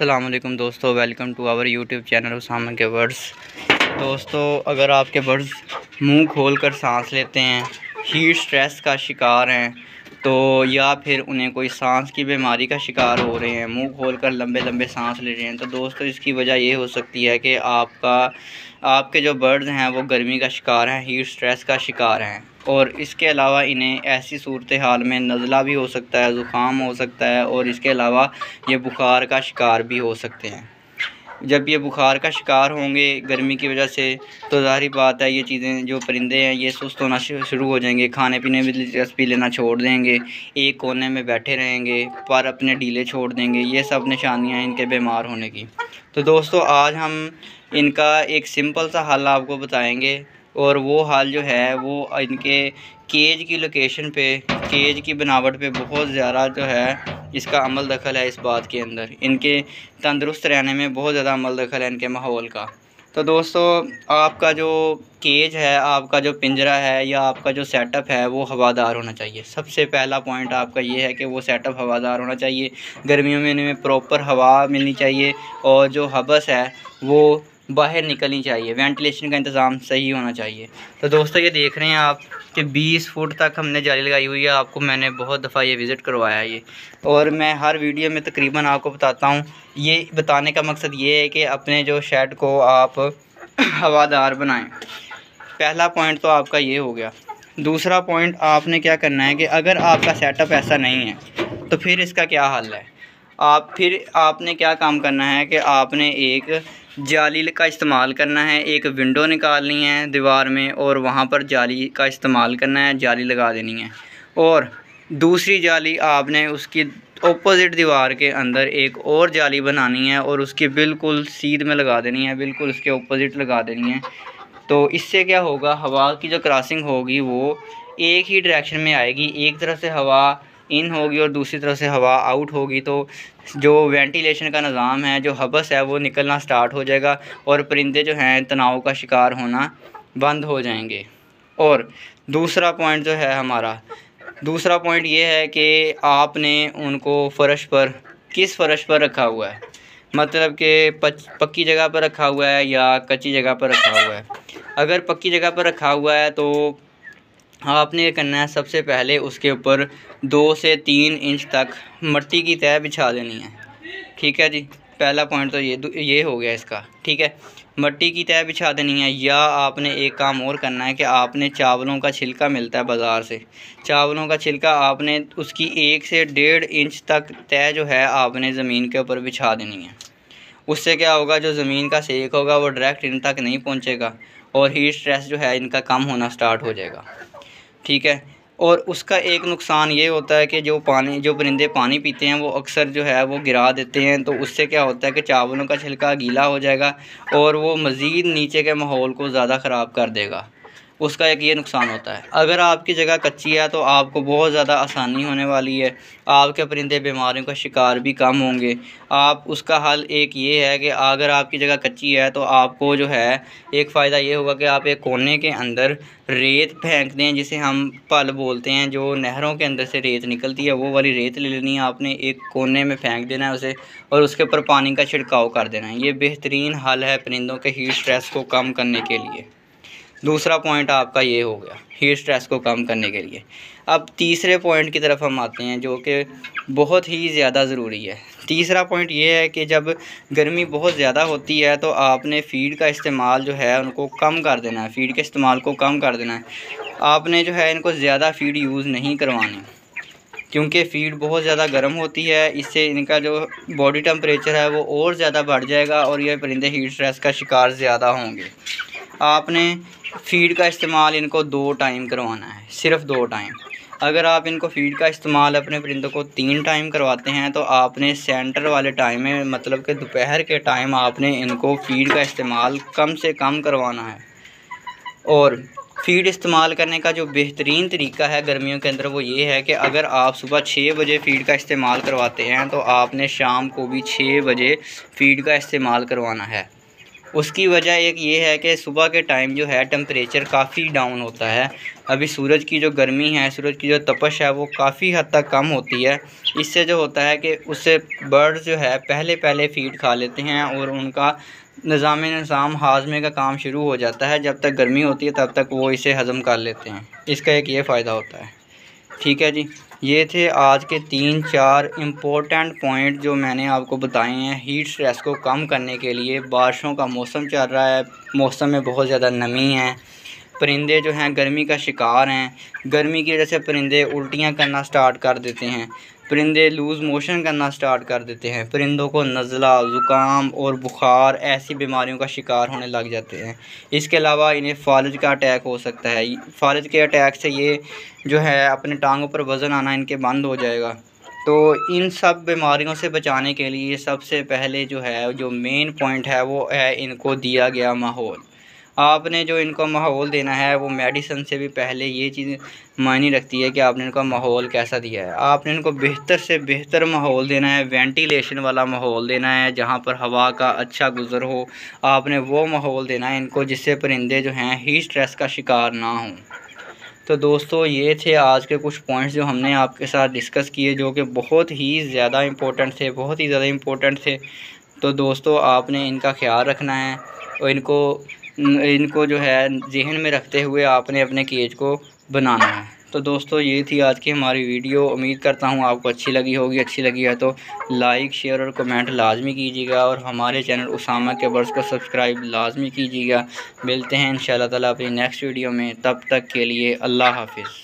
अस्सलाम वालेकुम दोस्तों, welcome to our YouTube channel Usama के बर्ड्स। दोस्तों, अगर आपके बर्ड्स मुंह खोलकर सांस लेते हैं, हीट स्ट्रेस का शिकार हैं तो या फिर उन्हें कोई सांस की बीमारी का शिकार हो रहे हैं, मुंह खोलकर लंबे लंबे सांस ले रहे हैं, तो दोस्तों इसकी वजह ये हो सकती है कि आपके जो बर्ड्स हैं वो गर्मी का शिकार हैं, हीट स्ट्रेस का शिकार हैं। और इसके अलावा इन्हें ऐसी सूरत हाल में नज़ला भी हो सकता है, ज़ुकाम हो सकता है और इसके अलावा ये बुखार का शिकार भी हो सकते हैं। जब ये बुखार का शिकार होंगे गर्मी की वजह से, तो ज़ाहिर बात है ये चीज़ें जो परिंदे हैं ये सुस्त होना शुरू हो जाएंगे, खाने पीने में दिलचस्पी लेना छोड़ देंगे, एक कोने में बैठे रहेंगे, पर अपने ढीले छोड़ देंगे। ये सब निशानियां इनके बीमार होने की। तो दोस्तों, आज हम इनका एक सिंपल सा हल आपको बताएंगे, और वो हल जो है वो इनके केज की लोकेशन पे, केज की बनावट पे बहुत ज़्यादा जो है इसका अमल दखल है। इस बात के अंदर इनके तंदुरुस्त रहने में बहुत ज़्यादा अमल दखल है इनके माहौल का। तो दोस्तों, आपका जो केज है, आपका जो पिंजरा है या आपका जो सेटअप है वो हवादार होना चाहिए। सबसे पहला पॉइंट आपका ये है कि वो सेटअप हवादार होना चाहिए। गर्मियों में इनमें प्रॉपर हवा मिलनी चाहिए और जो हबस है वो बाहर निकलनी चाहिए, वेंटिलेशन का इंतज़ाम सही होना चाहिए। तो दोस्तों, ये देख रहे हैं आप कि 20 फुट तक हमने जाली लगाई हुई है। आपको मैंने बहुत दफ़ा ये विज़िट करवाया है ये, और मैं हर वीडियो में तकरीबन आपको बताता हूँ। ये बताने का मकसद ये है कि अपने जो शेड को आप हवादार बनाएं। पहला पॉइंट तो आपका ये हो गया। दूसरा पॉइंट आपने क्या करना है कि अगर आपका सेटअप ऐसा नहीं है तो फिर इसका क्या हल है। आपने क्या काम करना है कि आपने एक जाली का इस्तेमाल करना है, एक विंडो निकालनी है दीवार में और वहाँ पर जाली का इस्तेमाल करना है, जाली लगा देनी है। और दूसरी जाली आपने उसकी ऑपोजिट दीवार के अंदर एक और जाली बनानी है और उसकी बिल्कुल सीध में लगा देनी है, बिल्कुल उसके ऑपोजिट लगा देनी है। तो इससे क्या होगा, हवा की जो क्रॉसिंग होगी वो एक ही डायरेक्शन में आएगी। एक तरफ से हवा इन होगी और दूसरी तरफ से हवा आउट होगी, तो जो वेंटिलेशन का निज़ाम है, जो हबस है, वो निकलना स्टार्ट हो जाएगा और परिंदे जो हैं तनाव का शिकार होना बंद हो जाएंगे। और दूसरा पॉइंट जो है हमारा, दूसरा पॉइंट ये है कि आपने उनको फ़र्श पर, किस फ़र्श पर रखा हुआ है, मतलब कि पक्की जगह पर रखा हुआ है या कच्ची जगह पर रखा हुआ है। अगर पक्की जगह पर रखा हुआ है तो आपने ये करना है, सबसे पहले उसके ऊपर 2 से 3 इंच तक मिट्टी की तह बिछा देनी है। ठीक है जी, पहला पॉइंट तो ये हो गया इसका। ठीक है, मिट्टी की तह बिछा देनी है। या आपने एक काम और करना है कि आपने चावलों का छिलका मिलता है बाज़ार से, चावलों का छिलका आपने उसकी 1 से 1.5 इंच तक तह जो है आपने ज़मीन के ऊपर बिछा देनी है। उससे क्या होगा, जो ज़मीन का सेक होगा वो डायरेक्ट इन तक नहीं पहुँचेगा और हीट स्ट्रेस जो है इनका कम होना स्टार्ट हो जाएगा। ठीक है, और उसका एक नुकसान ये होता है कि जो परिंदे पानी पीते हैं वो अक्सर जो है वो गिरा देते हैं, तो उससे क्या होता है कि चावलों का छिलका गीला हो जाएगा और वो मज़ीद नीचे के माहौल को ज़्यादा ख़राब कर देगा। उसका एक ये नुकसान होता है। अगर आपकी जगह कच्ची है तो आपको बहुत ज़्यादा आसानी होने वाली है, आपके परिंदे बीमारियों का शिकार भी कम होंगे। आप उसका हल एक ये है कि अगर आपकी जगह कच्ची है तो आपको जो है एक फ़ायदा ये होगा कि आप एक कोने के अंदर रेत फेंक दें, जिसे हम पल बोलते हैं, जो नहरों के अंदर से रेत निकलती है, वो वाली रेत ले लेनी है आपने, एक कोने में फेंक देना है उसे और उसके ऊपर पानी का छिड़काव कर देना है। ये बेहतरीन हल है परिंदों के हीट स्ट्रेस को कम करने के लिए। दूसरा पॉइंट आपका ये हो गया हीट स्ट्रेस को कम करने के लिए। अब तीसरे पॉइंट की तरफ हम आते हैं जो कि बहुत ही ज़्यादा ज़रूरी है। तीसरा पॉइंट ये है कि जब गर्मी बहुत ज़्यादा होती है तो आपने फ़ीड का इस्तेमाल जो है उनको कम कर देना है, फ़ीड के इस्तेमाल को कम कर देना है। आपने जो है इनको ज़्यादा फ़ीड यूज़ नहीं करवानी, क्योंकि फ़ीड बहुत ज़्यादा गर्म होती है। इससे इनका जो बॉडी टेम्परेचर है वो और ज़्यादा बढ़ जाएगा और ये परिंदे हीट स्ट्रेस का शिकार ज़्यादा होंगे। आपने फ़ीड का इस्तेमाल इनको 2 टाइम करवाना है, सिर्फ़ 2 टाइम। अगर आप इनको फ़ीड का इस्तेमाल अपने परिंदों को 3 टाइम करवाते हैं तो आपने सेंटर वाले टाइम में, मतलब कि दोपहर के टाइम, आपने इनको फ़ीड का इस्तेमाल कम से कम करवाना है। और फ़ीड इस्तेमाल करने का जो बेहतरीन तरीका है गर्मियों के अंदर वो ये है कि अगर आप सुबह 6 बजे फ़ीड का इस्तेमाल करवाते हैं तो आपने शाम को भी 6 बजे फ़ीड का इस्तेमाल करवाना है। उसकी वजह एक ये है कि सुबह के टाइम जो है टेम्परेचर काफ़ी डाउन होता है। अभी सूरज की जो गर्मी है, सूरज की जो तपश है वो काफ़ी हद तक कम होती है। इससे जो होता है कि उससे बर्ड्स जो है पहले फीड खा लेते हैं और उनका निज़ाम हाज़मे का काम शुरू हो जाता है। जब तक गर्मी होती है तब तक वो इसे हज़म कर लेते हैं। इसका एक ये फ़ायदा होता है। ठीक है जी, ये थे आज के 3-4 इम्पोर्टेंट पॉइंट जो मैंने आपको बताए हैं हीट स्ट्रेस को कम करने के लिए। बारिशों का मौसम चल रहा है, मौसम में बहुत ज़्यादा नमी है, परिंदे जो हैं गर्मी का शिकार हैं। गर्मी की वजह से परिंदे उल्टियाँ करना स्टार्ट कर देते हैं, परिंदे लूज़ मोशन करना स्टार्ट कर देते हैं, परिंदों को नज़ला, ज़ुकाम और बुखार ऐसी बीमारियों का शिकार होने लग जाते हैं। इसके अलावा इन्हें फालिज का अटैक हो सकता है। फालिज के अटैक से ये जो है अपने टांगों पर वज़न आना इनके बंद हो जाएगा। तो इन सब बीमारियों से बचाने के लिए सबसे पहले जो है जो मेन पॉइंट है वो है इनको दिया गया माहौल। आपने जो इनको माहौल देना है वो मेडिसिन से भी पहले ये चीज़ मायने रखती है कि आपने इनको माहौल कैसा दिया है। आपने इनको बेहतर से बेहतर माहौल देना है, वेंटिलेशन वाला माहौल देना है जहाँ पर हवा का अच्छा गुज़र हो। आपने वो माहौल देना है इनको जिससे परिंदे जो हैं हीट स्ट्रेस का शिकार ना हों। तो दोस्तों ये थे आज के कुछ पॉइंट्स जो हमने आपके साथ डिस्कस किए, जो कि बहुत ही ज़्यादा इम्पोर्टेंट थे। तो दोस्तों आपने इनका ख्याल रखना है और इनको जो है ज़हन में रखते हुए आपने अपने केज को बनाना है। तो दोस्तों ये थी आज की हमारी वीडियो। उम्मीद करता हूँ आपको अच्छी लगी होगी। अच्छी लगी है तो लाइक, शेयर और कमेंट लाजमी कीजिएगा और हमारे चैनल उसामा के वर्ड्स को सब्सक्राइब लाजमी कीजिएगा। मिलते हैं इंशाल्लाह ताला अपनी नेक्स्ट वीडियो में। तब तक के लिए अल्लाह हाफिज़।